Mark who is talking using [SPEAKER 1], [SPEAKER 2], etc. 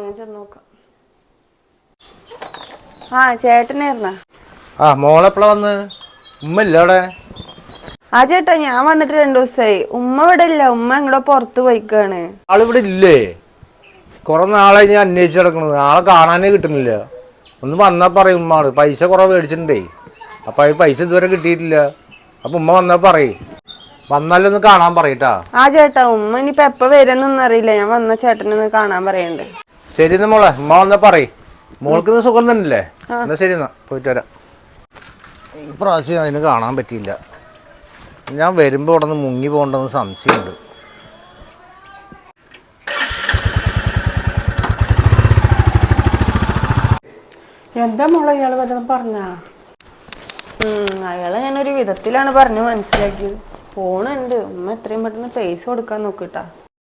[SPEAKER 1] ഞാൻ ചെന്ന് നോക്കാം. ആ ചേട്ടനായിരുന്നാ?
[SPEAKER 2] ആ മോളെപ്പളാ വന്ന്? ഉമ്മ ഇല്ല അവിടെ?
[SPEAKER 1] ആ ചേട്ടാ ഞാൻ വന്നിട്ട് 2 ദിവസമായി. ഉമ്മ ഇവിടെ ഇല്ല, ഉമ്മ എങ്ങടോ പുറത്ത് പോയിക്കാണ്.
[SPEAKER 2] ആളിവിടെ ഇല്ലേ? കുറെ നാളായി ഞാൻ അന്വേഷിച്ച് കിടക്കണത്, ആളെ കാണാനേ കിട്ടുന്നില്ല. ഒന്ന് വന്നാ പറയും ഉമ്മാള് പൈസ കുറെ മേടിച്ചിട്ടുണ്ടേ, അപ്പൊ ആ പൈസ ഇതുവരെ കിട്ടിയിട്ടില്ല. അപ്പൊ ഉമ്മ വന്നാ പറയും, വന്നാലൊന്ന് കാണാൻ പറയട്ടാ.
[SPEAKER 1] ആ ചേട്ടാ ഉമ്മ ഇനിയിപ്പോ എപ്പ വരുന്നൊന്നും അറിയില്ല, ഞാൻ വന്ന ചേട്ടനൊന്ന് കാണാൻ പറയണ്ട്.
[SPEAKER 2] ശരി എന്നാ മോളെ, ഉമ്മ വന്നാ പറയും. മോൾക്ക് സുഖം തന്നെയല്ലേ? എന്നാ ശരി എന്നാ, പോയിട്ട് വരാം. ഈ പ്രാവശ്യം അതിന് കാണാൻ പറ്റിയില്ല. ഞാൻ വരുമ്പോൾ ഇവിടെ നിന്ന് മുങ്ങി പോകണ്ടെന്ന് സംശയമുണ്ട്.
[SPEAKER 3] എന്താ മോളെ ഇയാള് വല്ലതും പറഞ്ഞാ?
[SPEAKER 1] അയാളെ ഞാനൊരു വിധത്തിലാണ് പറഞ്ഞ് മനസ്സിലാക്കിയത്. പോണുണ്ട്, ഉമ്മ എത്രയും പെട്ടെന്ന് പൈസ കൊടുക്കാൻ നോക്കിട്ടാ.